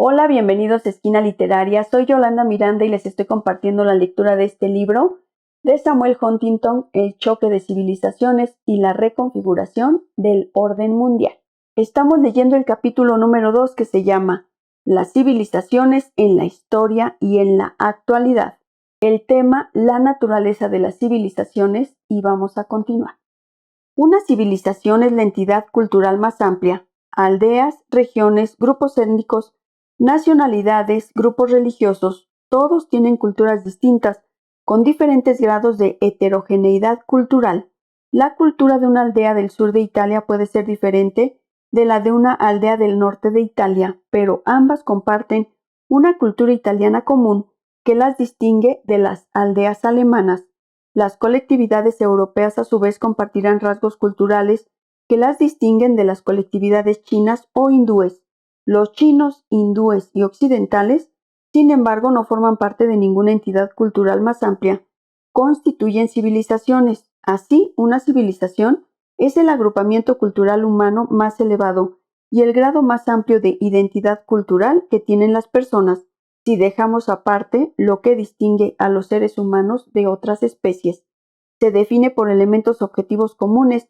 Hola, bienvenidos a Esquina Literaria. Soy Yolanda Miranda y les estoy compartiendo la lectura de este libro de Samuel Huntington, El choque de civilizaciones y la reconfiguración del orden mundial. Estamos leyendo el capítulo número 2 que se llama Las civilizaciones en la historia y en la actualidad. El tema, la naturaleza de las civilizaciones, y vamos a continuar. Una civilización es la entidad cultural más amplia. Aldeas, regiones, grupos étnicos, nacionalidades, grupos religiosos, todos tienen culturas distintas, con diferentes grados de heterogeneidad cultural. La cultura de una aldea del sur de Italia puede ser diferente de la de una aldea del norte de Italia, pero ambas comparten una cultura italiana común que las distingue de las aldeas alemanas. Las colectividades europeas a su vez compartirán rasgos culturales que las distinguen de las colectividades chinas o hindúes. Los chinos, hindúes y occidentales, sin embargo, no forman parte de ninguna entidad cultural más amplia. Constituyen civilizaciones. Así, una civilización es el agrupamiento cultural humano más elevado y el grado más amplio de identidad cultural que tienen las personas, si dejamos aparte lo que distingue a los seres humanos de otras especies. Se define por elementos objetivos comunes,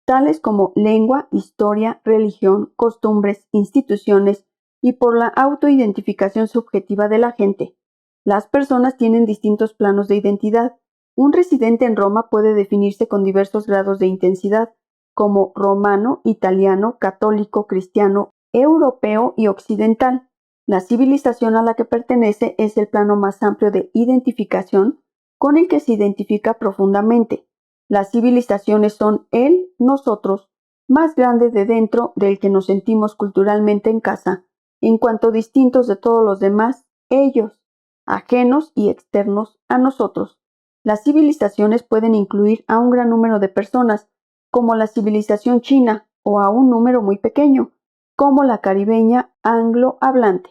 tales como lengua, historia, religión, costumbres, instituciones, y por la autoidentificación subjetiva de la gente. Las personas tienen distintos planos de identidad. Un residente en Roma puede definirse con diversos grados de intensidad, como romano, italiano, católico, cristiano, europeo y occidental. La civilización a la que pertenece es el plano más amplio de identificación con el que se identifica profundamente. Las civilizaciones son el, nosotros, más grande de dentro del que nos sentimos culturalmente en casa, en cuanto distintos de todos los demás, ellos, ajenos y externos a nosotros. Las civilizaciones pueden incluir a un gran número de personas, como la civilización china, o a un número muy pequeño, como la caribeña anglo-hablante.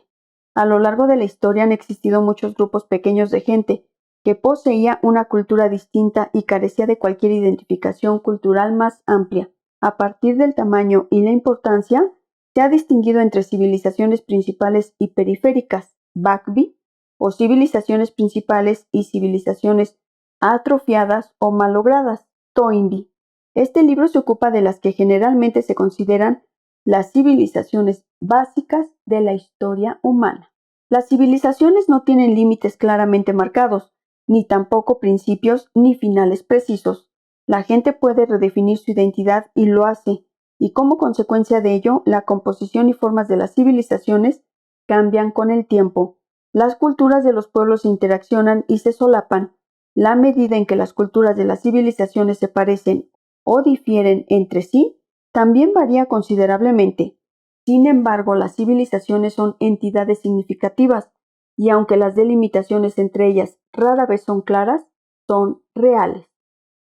A lo largo de la historia han existido muchos grupos pequeños de gente que poseía una cultura distinta y carecía de cualquier identificación cultural más amplia. A partir del tamaño y la importancia, se ha distinguido entre civilizaciones principales y periféricas, Bagby, o civilizaciones principales y civilizaciones atrofiadas o malogradas, Toynbee. Este libro se ocupa de las que generalmente se consideran las civilizaciones básicas de la historia humana. Las civilizaciones no tienen límites claramente marcados, ni tampoco principios ni finales precisos. La gente puede redefinir su identidad y lo hace, y como consecuencia de ello, la composición y formas de las civilizaciones cambian con el tiempo. Las culturas de los pueblos se interaccionan y se solapan. La medida en que las culturas de las civilizaciones se parecen o difieren entre sí también varía considerablemente. Sin embargo, las civilizaciones son entidades significativas, y aunque las delimitaciones entre ellas rara vez son claras, son reales.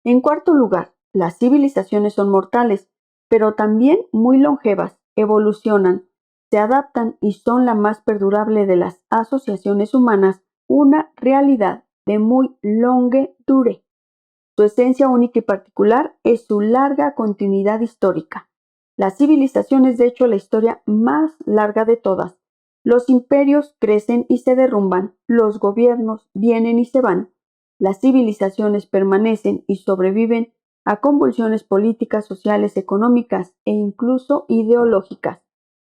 En cuarto lugar, las civilizaciones son mortales, pero también muy longevas, evolucionan, se adaptan y son la más perdurable de las asociaciones humanas, una realidad de muy longue durée. Su esencia única y particular es su larga continuidad histórica. La civilización es de hecho la historia más larga de todas. Los imperios crecen y se derrumban, los gobiernos vienen y se van. Las civilizaciones permanecen y sobreviven a convulsiones políticas, sociales, económicas e incluso ideológicas.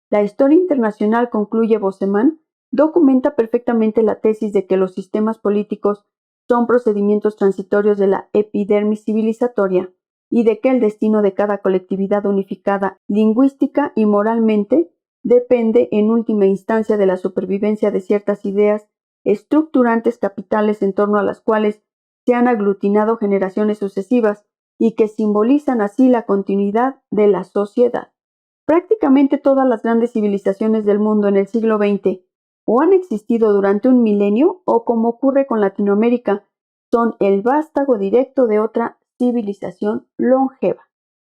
La historia internacional, concluye Bosseman, documenta perfectamente la tesis de que los sistemas políticos son procedimientos transitorios de la epidermis civilizatoria y de que el destino de cada colectividad unificada lingüística y moralmente depende en última instancia de la supervivencia de ciertas ideas estructurantes capitales en torno a las cuales se han aglutinado generaciones sucesivas y que simbolizan así la continuidad de la sociedad. Prácticamente todas las grandes civilizaciones del mundo en el siglo XX o han existido durante un milenio o, como ocurre con Latinoamérica, son el vástago directo de otra civilización longeva.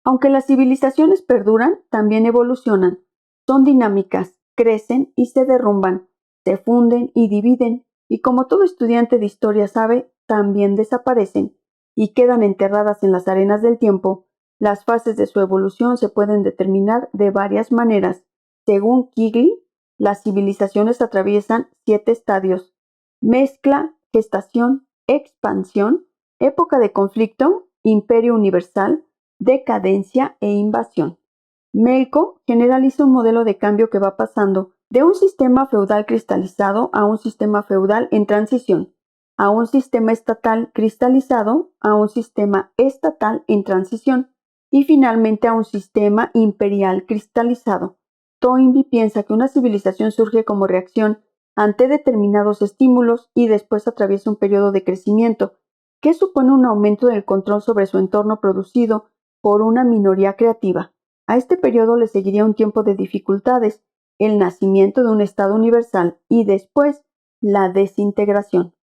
Aunque las civilizaciones perduran, también evolucionan, son dinámicas, crecen y se derrumban, se funden y dividen, y como todo estudiante de historia sabe, también desaparecen y quedan enterradas en las arenas del tiempo. Las fases de su evolución se pueden determinar de varias maneras. Según Quigley, Las civilizaciones atraviesan 7 estadios: mezcla, gestación, expansión, época de conflicto, imperio universal, decadencia e invasión. Melko generaliza un modelo de cambio que va pasando de un sistema feudal cristalizado a un sistema feudal en transición, a un sistema estatal cristalizado a un sistema estatal en transición y finalmente a un sistema imperial cristalizado. Toynbee piensa que una civilización surge como reacción ante determinados estímulos y después atraviesa un periodo de crecimiento que supone un aumento del control sobre su entorno producido por una minoría creativa. A este periodo le seguiría un tiempo de dificultades, el nacimiento de un Estado universal y después la desintegración.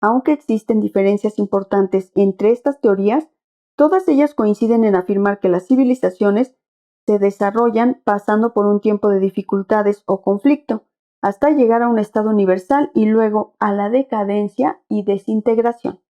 Aunque existen diferencias importantes entre estas teorías, todas ellas coinciden en afirmar que las civilizaciones se desarrollan pasando por un tiempo de dificultades o conflicto, hasta llegar a un estado universal y luego a la decadencia y desintegración.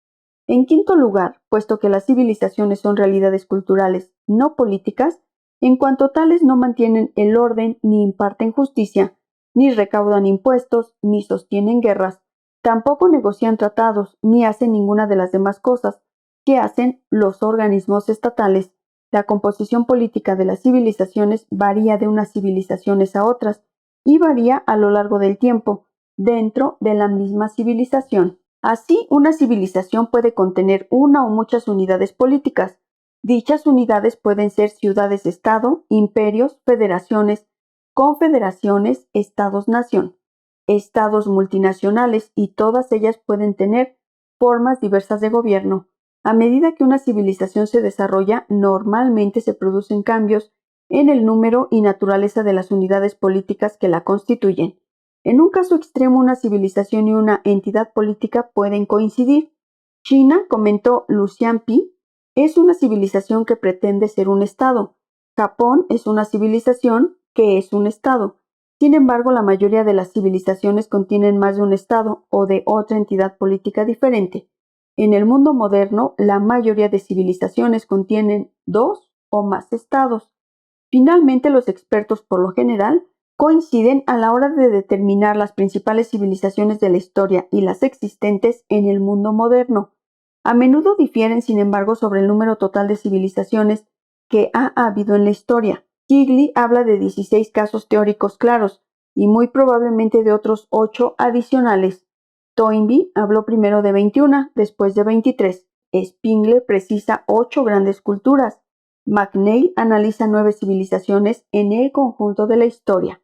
En quinto lugar, puesto que las civilizaciones son realidades culturales no políticas, en cuanto tales no mantienen el orden ni imparten justicia, ni recaudan impuestos, ni sostienen guerras, tampoco negocian tratados, ni hacen ninguna de las demás cosas que hacen los organismos estatales. La composición política de las civilizaciones varía de unas civilizaciones a otras y varía a lo largo del tiempo, dentro de la misma civilización. Así, una civilización puede contener una o muchas unidades políticas. Dichas unidades pueden ser ciudades-estado, imperios, federaciones, confederaciones, estados-nación, estados multinacionales y todas ellas pueden tener formas diversas de gobierno. A medida que una civilización se desarrolla, normalmente se producen cambios en el número y naturaleza de las unidades políticas que la constituyen. En un caso extremo, una civilización y una entidad política pueden coincidir. China, comentó Lucian Pi, es una civilización que pretende ser un estado. Japón es una civilización que es un estado. Sin embargo, la mayoría de las civilizaciones contienen más de un estado o de otra entidad política diferente. En el mundo moderno, la mayoría de civilizaciones contienen 2 o más estados. Finalmente, los expertos, por lo general, coinciden a la hora de determinar las principales civilizaciones de la historia y las existentes en el mundo moderno. A menudo difieren, sin embargo, sobre el número total de civilizaciones que ha habido en la historia. Quigley habla de 16 casos teóricos claros y muy probablemente de otros 8 adicionales. Toynbee habló primero de 21, después de 23. Spengler precisa 8 grandes culturas. McNeill analiza 9 civilizaciones en el conjunto de la historia.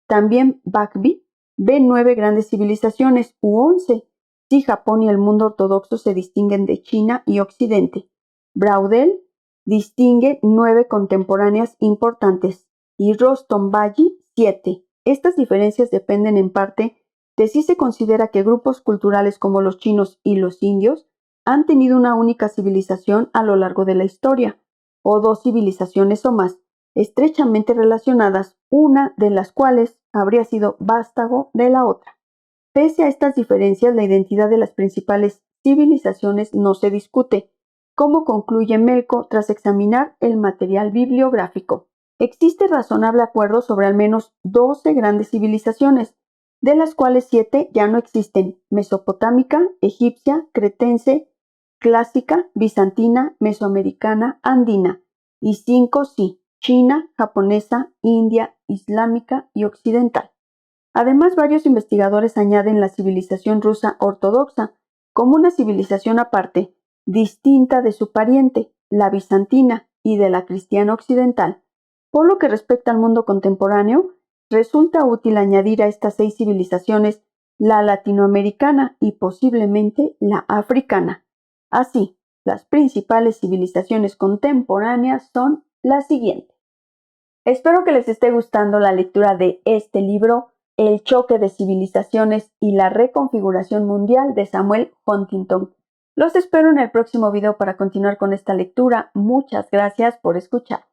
También Buckby ve 9 grandes civilizaciones u 11 si Japón y el mundo ortodoxo se distinguen de China y Occidente. Braudel distingue 9 contemporáneas importantes y Rostombaji 7. Estas diferencias dependen en parte de si se considera que grupos culturales como los chinos y los indios han tenido una única civilización a lo largo de la historia, o 2 civilizaciones o más, estrechamente relacionadas, una de las cuales habría sido vástago de la otra. Pese a estas diferencias, la identidad de las principales civilizaciones no se discute, como concluye Melko tras examinar el material bibliográfico. Existe razonable acuerdo sobre al menos 12 grandes civilizaciones, de las cuales 7 ya no existen: mesopotámica, egipcia, cretense, clásica, bizantina, mesoamericana, andina, y 5 sí: china, japonesa, india, islámica y occidental. Además, varios investigadores añaden la civilización rusa ortodoxa como una civilización aparte, distinta de su pariente, la bizantina, y de la cristiana occidental. Por lo que respecta al mundo contemporáneo, resulta útil añadir a estas 6 civilizaciones la latinoamericana y posiblemente la africana. Así, las principales civilizaciones contemporáneas son las siguientes. Espero que les esté gustando la lectura de este libro, El choque de civilizaciones y la reconfiguración mundial, de Samuel Huntington. Los espero en el próximo video para continuar con esta lectura. Muchas gracias por escuchar.